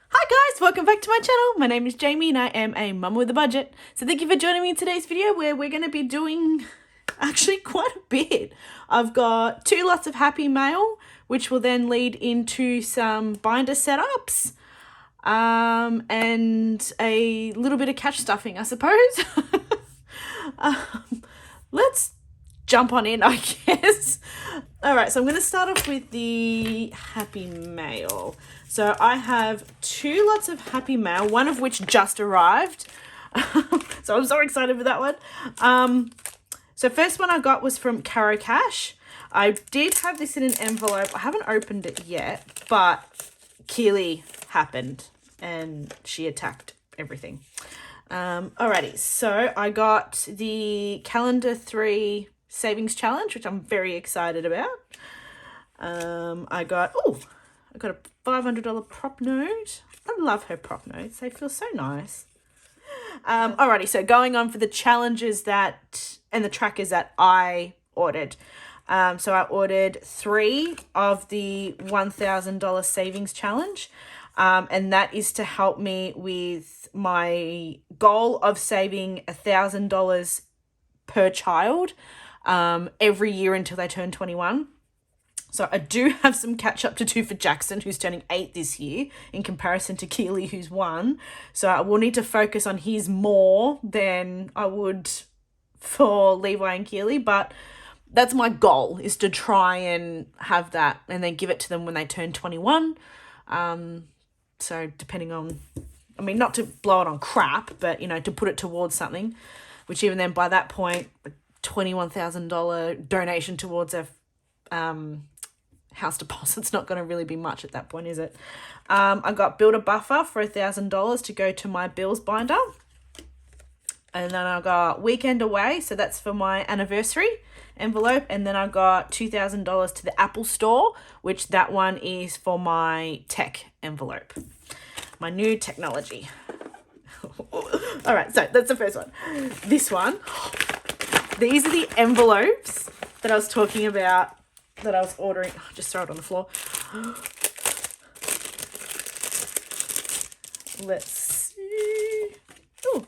Hi guys, welcome back to my channel. My name is Jayme and I am a mum with a budget. So thank you for joining me in today's video where we're going to be doing actually quite a bit. I've got 2 lots of happy mail, which will then lead into some binder setups and a little bit of catch stuffing, I suppose. Let's jump on in, I guess. All right, so I'm going to start off with the happy mail. So I have 2 lots of happy mail, one of which just arrived. So I'm so excited for that one. So first one I got was from Caro Cash. I did have this in an envelope. I haven't opened it yet, but Keely happened and she attacked everything. Alrighty, so I got the Calendar 3 Savings Challenge, which I'm very excited about. I got a $500 prop note. I love her prop notes. They feel so nice. Alrighty, so going on for the challenges and the trackers that I ordered. So I ordered 3 of the $1,000 savings challenge. And that is to help me with my goal of saving $1,000 per child every year until they turn 21. So I do have some catch up to do for Jackson, who's turning 8 this year, in comparison to Keely, who's 1. So I will need to focus on his more than I would for Levi and Keely. But that's my goal, is to try and have that and then give it to them when they turn 21. So depending on, I mean, not to blow it on crap, but, you know, to put it towards something, which even then by that point, a $21,000 donation towards a house deposit's not going to really be much at that point, is it? I got Build a Buffer for $1,000 to go to my bills binder. And then I got Weekend Away, so that's for my anniversary envelope. And then I got $2,000 to the Apple Store, which that one is for my tech envelope, my new technology. All right, so that's the first one. This one, these are the envelopes that I was talking about that I was ordering. Oh, just throw it on the floor. Let's see. Ooh.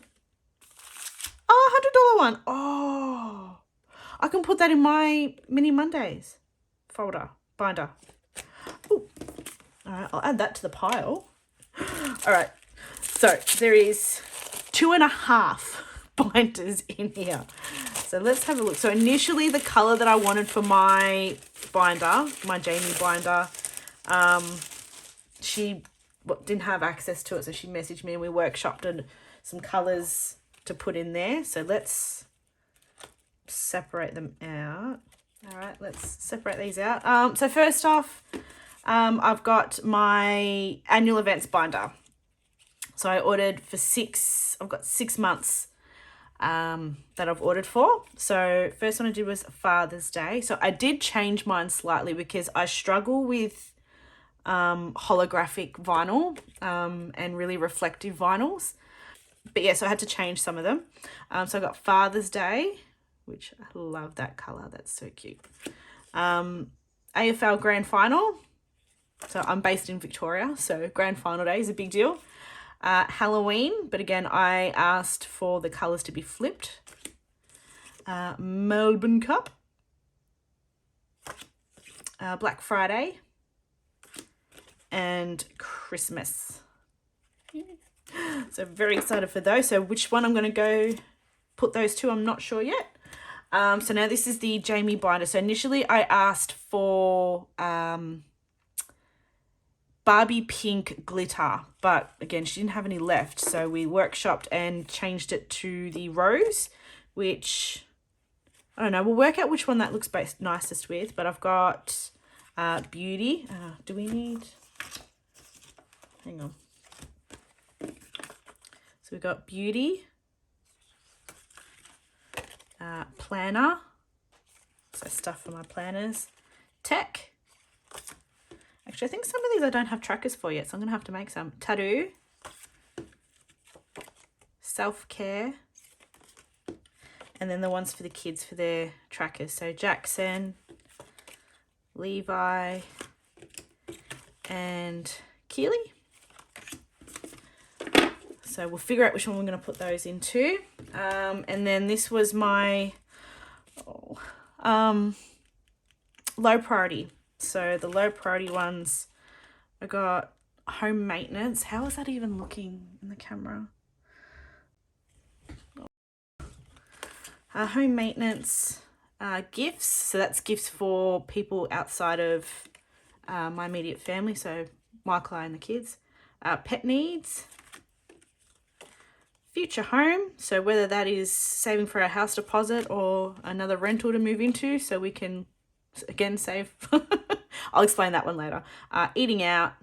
Oh, $100 one. Oh, I can put that in my Mini Mondays folder, binder. Ooh. All right, I'll add that to the pile. All right, so there is 2.5 binders in here. So let's have a look. So initially the color that I wanted for my binder, my Jayme binder, she didn't have access to it, so she messaged me and we workshopped some colors to put in there. So let's separate them out. All right, let's separate these out. So first off, I've got my annual events binder. So I ordered for 6, I've got 6 months that I've ordered for. So first one I did was Father's Day. So I did change mine slightly because I struggle with holographic vinyl and really reflective vinyls. But yeah, so I had to change some of them. So I got Father's Day, which I love that color. That's so cute. AFL Grand Final. So I'm based in Victoria, so Grand Final Day is a big deal. Halloween, but again, I asked for the colours to be flipped. Melbourne Cup. Black Friday. And Christmas. So very excited for those. So which one I'm going to go put those to, I'm not sure yet. So now this is the Jayme binder. So initially I asked for Barbie pink glitter, but again, she didn't have any left. So we workshopped and changed it to the rose, which, I don't know, we'll work out which one that looks nicest with, but I've got Beauty. Do we need, hang on. So we've got Beauty, Planner, so stuff for my planners, Tech. Actually, I think some of these I don't have trackers for yet, so I'm going to have to make some. Tattoo, Self-Care, and then the ones for the kids for their trackers. So Jackson, Levi, and Keely. So we'll figure out which one we're going to put those into. And then this was my low priority. So the low priority ones, I got home maintenance. How is that even looking in the camera? Home maintenance, gifts. So that's gifts for people outside of my immediate family. So Michael and the kids. Pet needs. Future home. So whether that is saving for a house deposit or another rental to move into, so we can again save. I'll explain that one later. Eating out.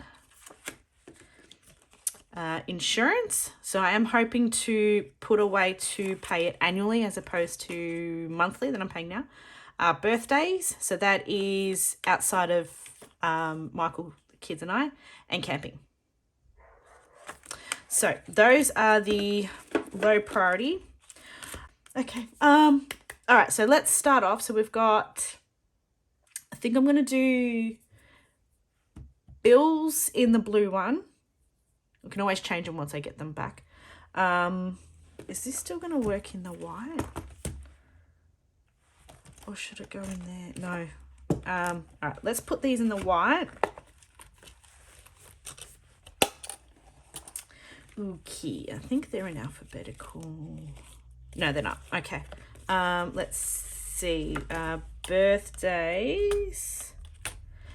Insurance. So I am hoping to put away to pay it annually as opposed to monthly that I'm paying now. Birthdays. So that is outside of Michael, the kids and I, and camping. So those are the low priority. Okay. All right. So let's start off. So we've got, I think I'm going to do bills in the blue one. We can always change them once I get them back. Is this still going to work in the white? Or should it go in there? No. All right, let's put these in the white. Okay, I think they're in alphabetical. No, they're not. Okay. Let's see. Birthdays.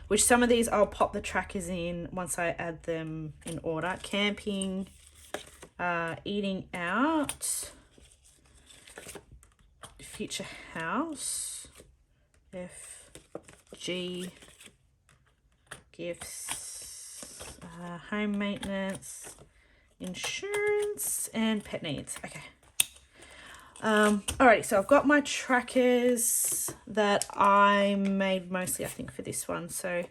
Which some of these I'll pop the trackers in once I add them in order. Camping, eating out, future house, FG, gifts, home maintenance, insurance, and pet needs. Okay. Alrighty, so I've got my trackers that I made mostly, I think, for this one. So,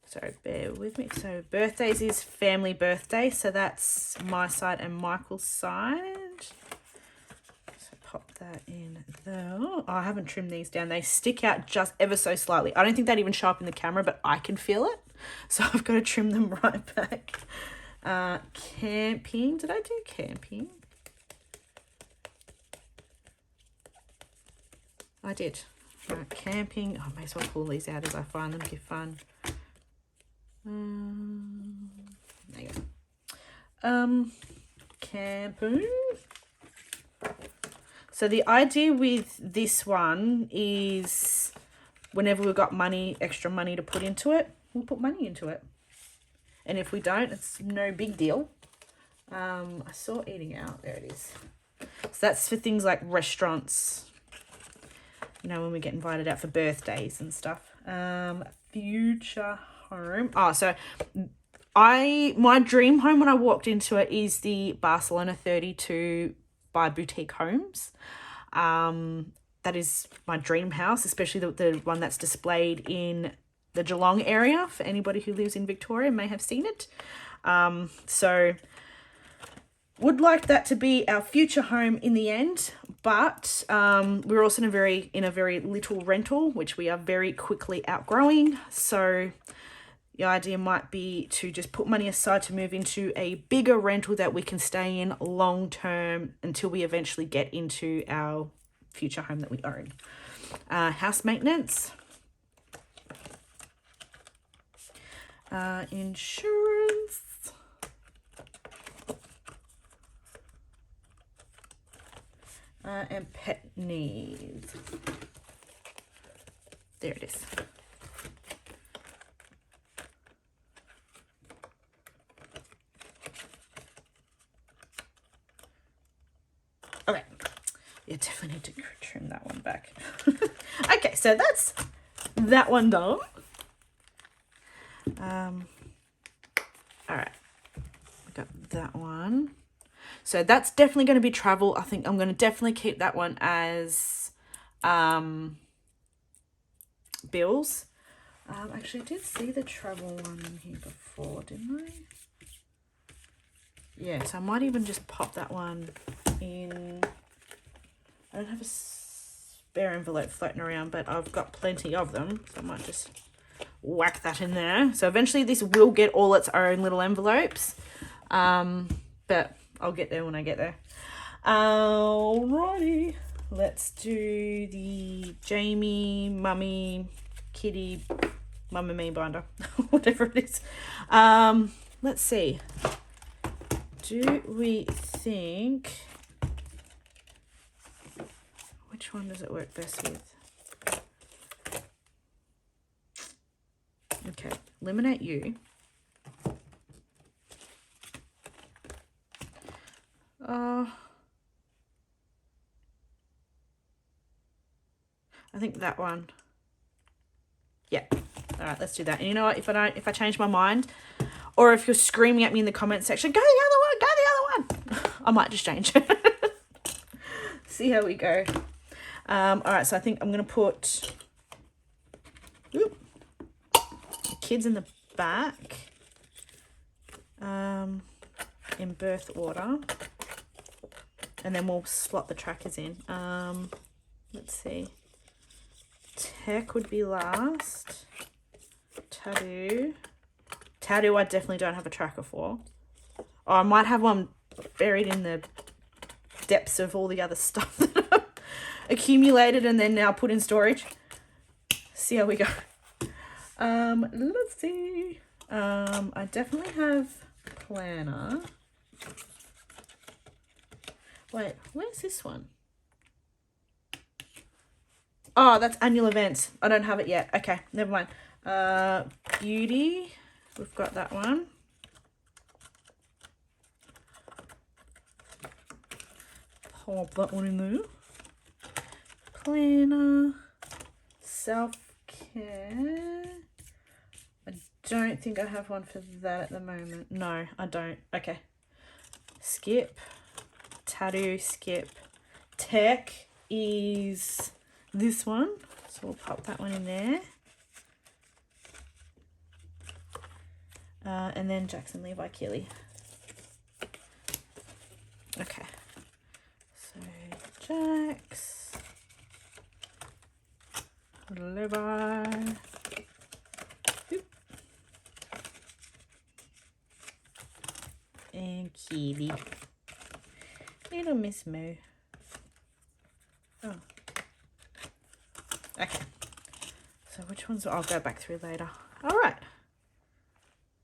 sorry, bear with me. So birthdays is family birthday. So that's my side and Michael's side. So pop that in there. Oh, I haven't trimmed these down. They stick out just ever so slightly. I don't think they'd even show up in the camera, but I can feel it. So I've got to trim them right back. Camping. Did I do camping? I did. Camping. I may as well pull these out as I find them. Give fun. There you go. Camping. So the idea with this one is whenever we've got money, extra money to put into it, we'll put money into it. And if we don't, it's no big deal. I saw eating out. There it is. So that's for things like restaurants. You know, when we get invited out for birthdays and stuff. Future home. Oh, so my dream home when I walked into it is the Barcelona 32 by Boutique Homes. That is my dream house, especially the one that's displayed in the Geelong area. For anybody who lives in Victoria may have seen it. So would like that to be our future home in the end, but we're also in a very little rental, which we are very quickly outgrowing. So the idea might be to just put money aside to move into a bigger rental that we can stay in long term until we eventually get into our future home that we own. House maintenance. Insurance. And pet needs. There it is. Okay. Yeah, definitely need to trim that one back. Okay, so that's that one done. All right, I got that one. So that's definitely going to be travel. I think I'm going to definitely keep that one as bills. Actually, I did see the travel one in here before, didn't I? Yeah, so I might even just pop that one in. I don't have a spare envelope floating around, but I've got plenty of them. So I might just whack that in there. So eventually this will get all its own little envelopes. But I'll get there when I get there. Alrighty. Let's do the Jayme, Mummy, Kitty, Mumma Me binder. Whatever it is. Let's see. Do we think... Which one does it work best with? Okay, eliminate you. I think that one. Yeah. All right, let's do that. And you know what? If I change my mind, or if you're screaming at me in the comment section, go the other one, go the other one, I might just change. See how we go. All right, so I think I'm gonna put kids in the back, in birth order, and then we'll slot the trackers in. Let's see. Tech would be last. Tattoo I definitely don't have a tracker for. Oh, I might have one buried in the depths of all the other stuff that I've accumulated and then now put in storage. See how we go. Let's see. I definitely have planner. Wait, where's this one? Oh, that's annual events. I don't have it yet. Okay, never mind. Beauty. We've got that one. Pop that one in there. Planner. Self-care. I don't think I have one for that at the moment. No, I don't. Okay. Skip. Tattoo, skip. Tech is this one. So we'll pop that one in there. And then Jackson Levi Keeley. Okay. So Jax. Levi. Oop. And Keeley. Little Miss Moo. Oh. Okay. So which ones? I'll go back through later. All right.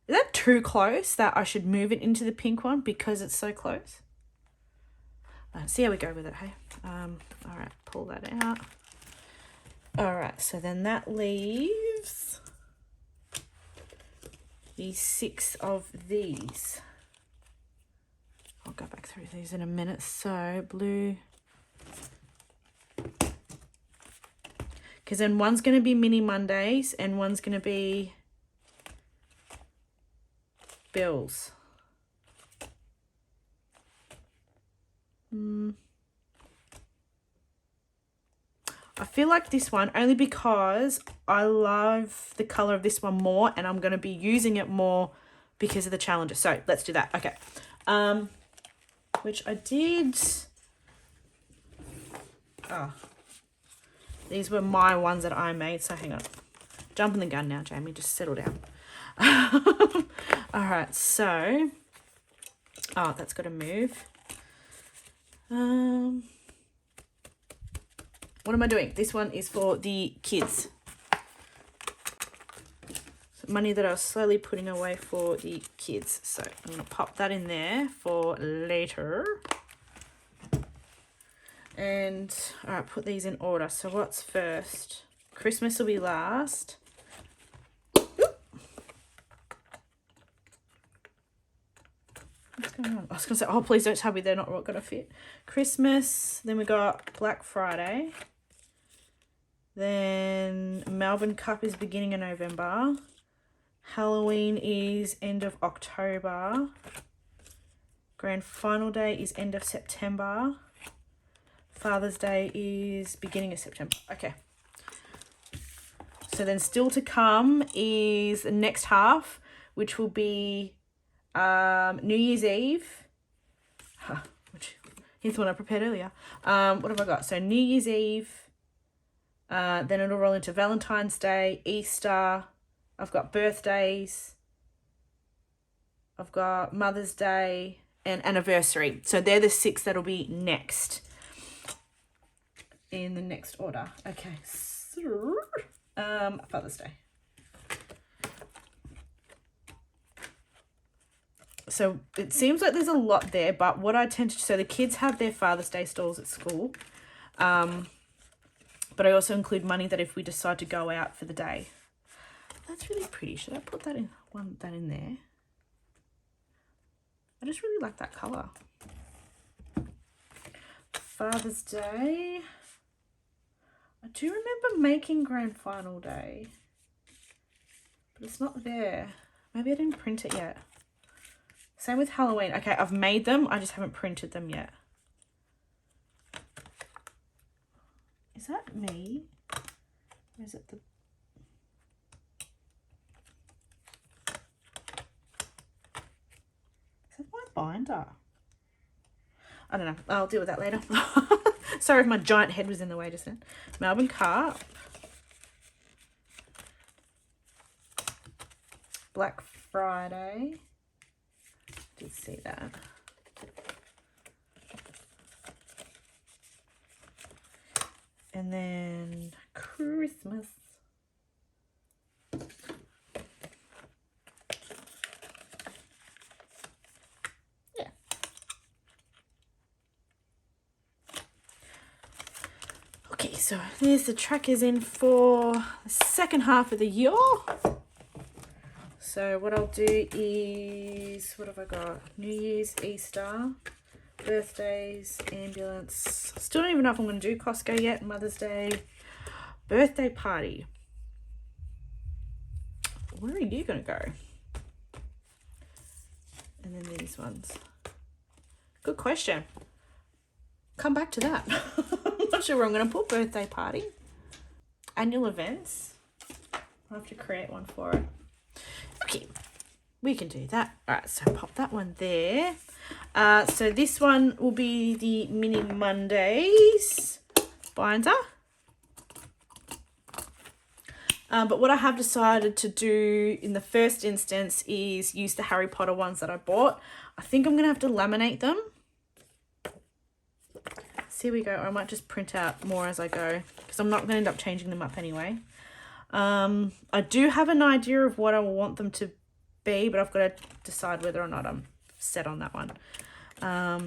Is that too close that I should move it into the pink one because it's so close? See how we go with it, hey? All right, pull that out. All right, so then that leaves the 6 of these. I'll go back through these in a minute. So blue. Because then one's going to be Mini Mondays and one's going to be Bills. I feel like this one, only because I love the color of this one more and I'm going to be using it more because of the challenges. So let's do that. Okay. Which I did. Oh. These were my ones that I made. So hang on. Jumping the gun now, Jayme. Just settle down. All right. So. Oh, that's got to move. What am I doing? This one is for the kids. So money that I was slowly putting away for the kids. So I'm going to pop that in there for later. And, all right, put these in order. So what's first? Christmas will be last. Oop. What's going on? I was going to say, oh, please don't tell me they're not going to fit. Christmas. Then we got Black Friday. Then Melbourne Cup is beginning in November. Halloween is end of October. Grand Final Day is end of September. Father's Day is beginning of September. Okay. So then still to come is the next half, which will be New Year's Eve. Here's the one I prepared earlier. What have I got? So New Year's Eve. Then it'll roll into Valentine's Day, Easter, I've got birthdays, I've got Mother's Day and anniversary. So they're the 6 that'll be next in the next order. Okay, so Father's Day. So it seems like there's a lot there, but what I tend to, so the kids have their Father's Day stalls at school. But I also include money that if we decide to go out for the day. That's really pretty. Should I put that in there? I just really like that colour. Father's Day. I do remember making Grand Final Day, but it's not there. Maybe I didn't print it yet. Same with Halloween. Okay, I've made them. I just haven't printed them yet. Is that me? Or is it the... Is that my binder? I don't know. I'll deal with that later. Sorry if my giant head was in the way just then. Melbourne Cup. Black Friday. Did see that. And then Christmas. Yeah. Okay, so there's the trackers in for the second half of the year. So what I'll do is, what have I got? New Year's, Easter, birthdays, ambulance. Still don't even know if I'm going to do Costco yet. Mother's Day, birthday party. Where are you going to go? And then these ones. Good question. Come back to that. I'm not sure where I'm going to put birthday party. Annual events. I'll have to create one for it. Okay, we can do that. All right, so pop that one there. So this one will be the Mini Mondays binder. But what I have decided to do in the first instance is use the Harry Potter ones that I bought. I think I'm going to have to laminate them. So here we go. Or I might just print out more as I go because I'm not going to end up changing them up anyway. I do have an idea of what I want them to be, but I've got to decide whether or not I'm set on that one.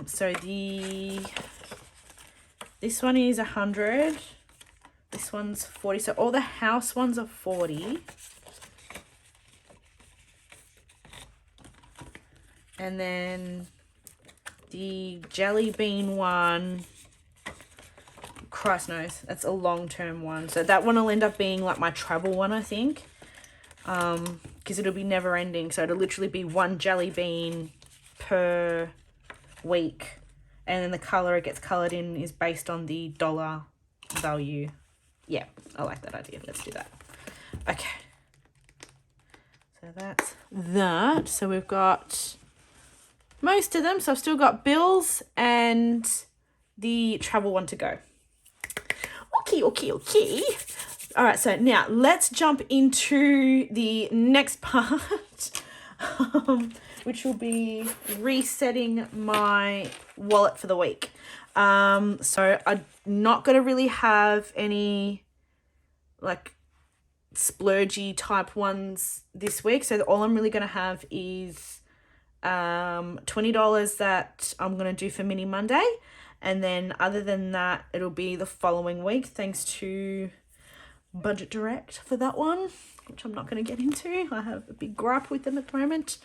So this one is 100. This one's 40. So all the house ones are 40. And then the jelly bean one, Christ knows, that's a long-term one. So that one will end up being like my travel one, I think. Because it'll be never ending. So it'll literally be one jelly bean per week. And then the color it gets colored in is based on the dollar value. Yeah, I like that idea. Let's do that. Okay. So that's that. So we've got most of them. So I've still got bills and the travel one to go. Okay. All right, so now let's jump into the next part, which will be resetting my wallet for the week. So I'm not going to really have any like splurgy type ones this week. So all I'm really going to have is $20 that I'm going to do for Mini Monday. And then other than that, it'll be the following week, thanks to Budget Direct for that one, which I'm not going to get into. I have a big gripe with them at the moment.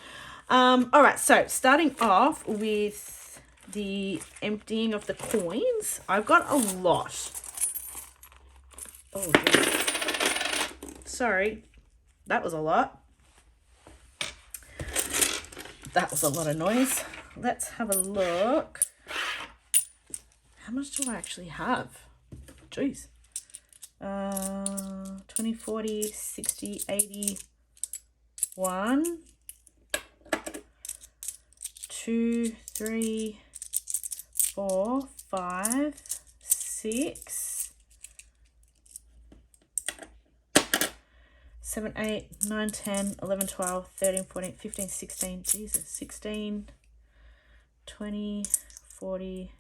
All right, so starting off with the emptying of the coins. I've got a lot. Oh, geez. Sorry. That was a lot. That was a lot of noise. Let's have a look. How much do I actually have? Jeez. 20, 40, 60, 80, 1, 2, 3, 4, 5, 6, 7, 8, 9, 10, 11, 12, 13, 14, 15, 16, Jesus, 16, 20, 40,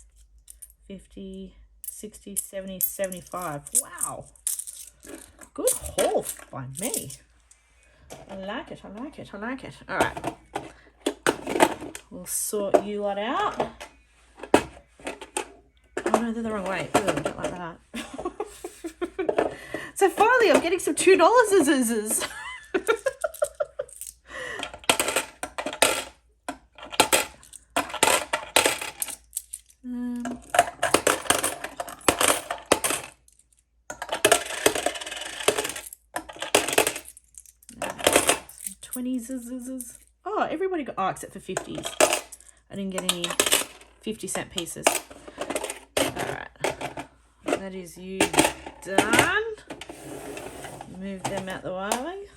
50, 60, 70, 75. Wow. Good haul by me. I like it, I like it, I like it. All right. We'll sort you lot out. Oh no, they're the wrong way. Ooh, I don't like that. So finally, I'm getting some $2 20s. Oh, everybody got, oh, except for 50s. I didn't get any 50-cent pieces. All right, that is you done. Move them out the way.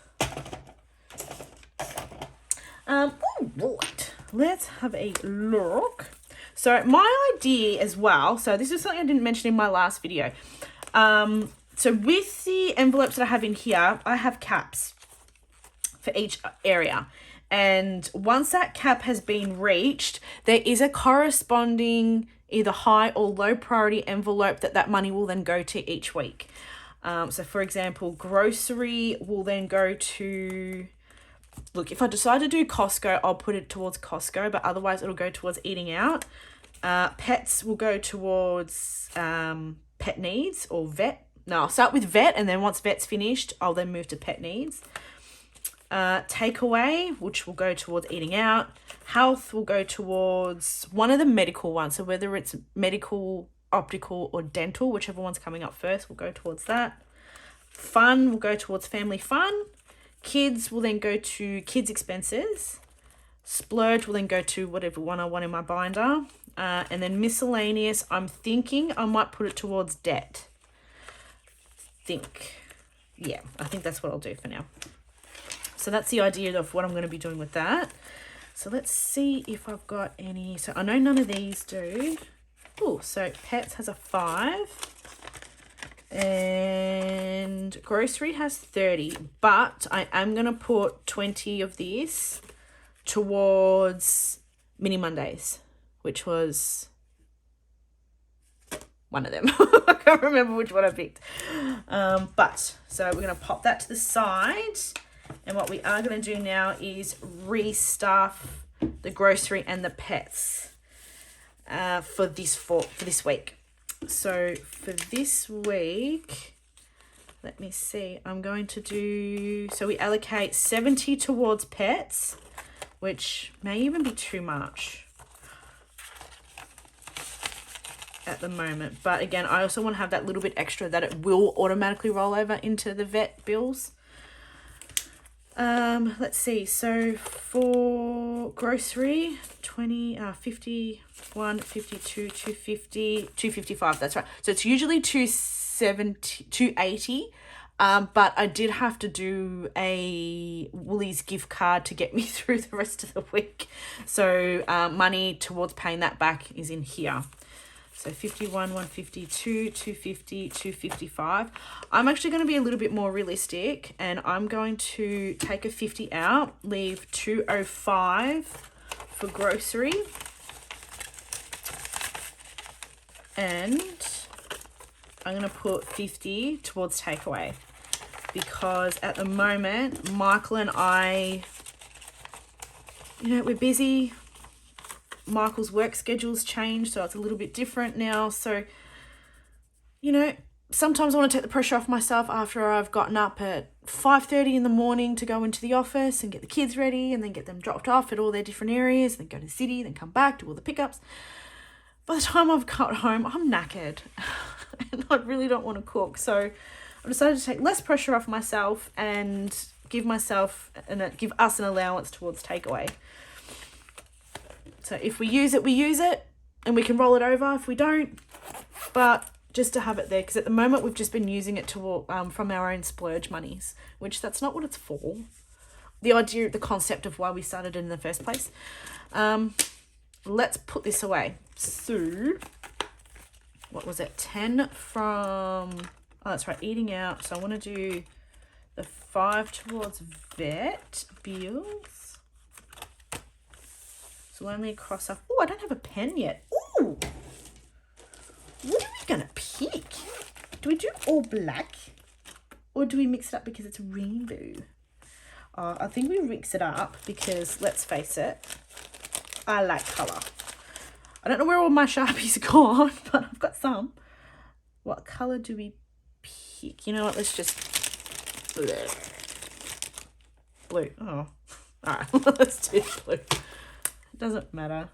All right, let's have a look. So my idea as well, so this is something I didn't mention in my last video. So with the envelopes that I have in here, I have caps for each area. And once that cap has been reached, there is a corresponding either high or low priority envelope that money will then go to each week. So for example, grocery will then go to, look, if I decide to do Costco, I'll put it towards Costco, but otherwise it'll go towards eating out. Pets will go towards pet needs or vet. No, I'll start with vet, and then once vet's finished, I'll then move to pet needs. Takeaway, which will go towards eating out. Health will go towards one of the medical ones. So whether it's medical, optical, or dental, whichever one's coming up first, will go towards that. Fun will go towards family fun. Kids will then go to kids expenses. Splurge will then go to whatever one I want in my binder. And then miscellaneous, I'm thinking I might put it towards debt. Yeah, I think that's what I'll do for now. So that's the idea of what I'm going to be doing with that. So let's see if I've got any. So I know none of these do. Oh, so pets has a 5. And grocery has 30. But I am going to put 20 of this towards Mini Mondays, which was one of them. I can't remember which one I picked. But so we're going to pop that to the side. And what we are going to do now is restuff the grocery and the pets for this week. So for this week, let me see. I'm going to do, so we allocate 70 towards pets, which may even be too much at the moment. But again, I also want to have that little bit extra that it will automatically roll over into the vet bills. Let's see. So for grocery, 20, 51, 52, 250, 255. That's right. So it's usually 270, 280. But I did have to do a Woolies gift card to get me through the rest of the week. So, money towards paying that back is in here. So 51, 152, 250, 255. I'm actually going to be a little bit more realistic, and I'm going to take a 50 out, leave 205 for grocery. And I'm going to put 50 towards takeaway, because at the moment, Michael and I, we're busy. Michael's work schedule's changed, so it's a little bit different now. So, sometimes I want to take the pressure off myself after I've gotten up at 5:30 in the morning to go into the office and get the kids ready and then get them dropped off at all their different areas, then go to the city, then come back, do all the pickups. By the time I've got home, I'm knackered and I really don't want to cook. So I've decided to take less pressure off myself and give us an allowance towards takeaway. So if we use it, we use it, and we can roll it over if we don't. But just to have it there, because at the moment we've just been using it to from our own splurge monies, which that's not what it's for. The idea, the concept of why we started it in the first place. Let's put this away. So, what was it? 10 from, oh, that's right, eating out. So I want to do the 5 towards vet bills. So only cross off. Oh, I don't have a pen yet. Oh, what are we gonna pick? Do we do all black, or do we mix it up because it's rainbow? I think we mix it up because, let's face it, I like colour. I don't know where all my Sharpies are gone, but I've got some. What colour do we pick? You know what, let's just blue. Oh, alright, let's do blue. It doesn't matter.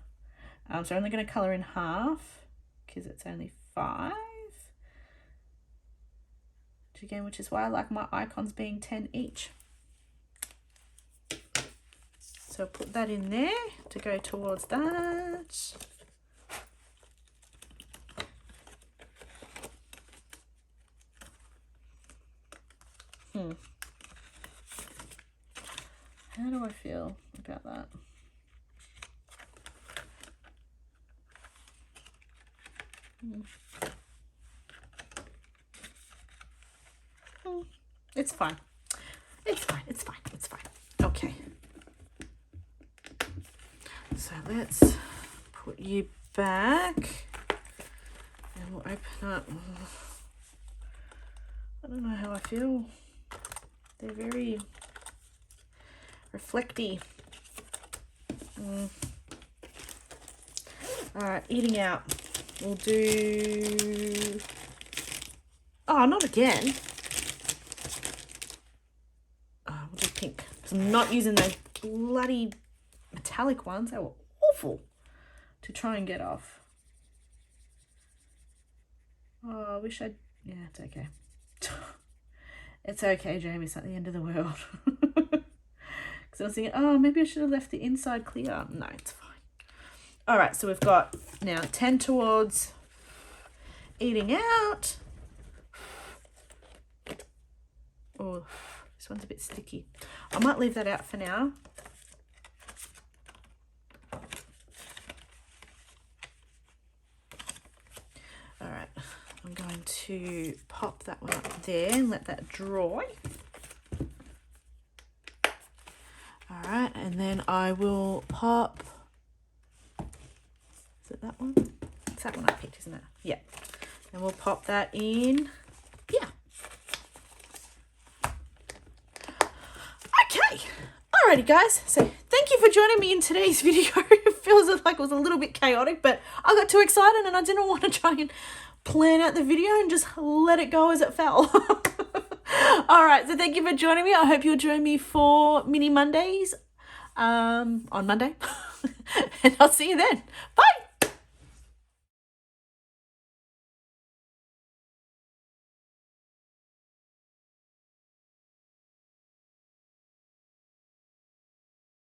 So I'm only going to colour in half because it's only 5. Again, which is why I like my icons being 10 each. So put that in there to go towards that. How do I feel about that? It's fine. It's fine. It's fine. It's fine. Okay. So let's put you back and we'll open up. I don't know how I feel. They're very reflecty. Alright, eating out. We'll do... Oh, not again. We'll do pink. Because I'm not using those bloody metallic ones. They were awful to try and get off. Oh, I wish I'd... Yeah, it's okay. It's okay, Jayme. It's not the end of the world. Because I was thinking, oh, maybe I should have left the inside clear. No, it's fine. All right, so we've got now 10 towards eating out. Oh, this one's a bit sticky. I might leave that out for now. All right, I'm going to pop that one up there and let that dry. All right, and then I will pop... Is it that one? It's that one I picked, isn't it? Yeah. And we'll pop that in. Yeah. Okay. Alrighty, guys. So thank you for joining me in today's video. It feels like it was a little bit chaotic, but I got too excited and I didn't want to try and plan out the video and just let it go as it fell. Alright, so thank you for joining me. I hope you'll join me for Mini Mondays on Monday. And I'll see you then. Bye.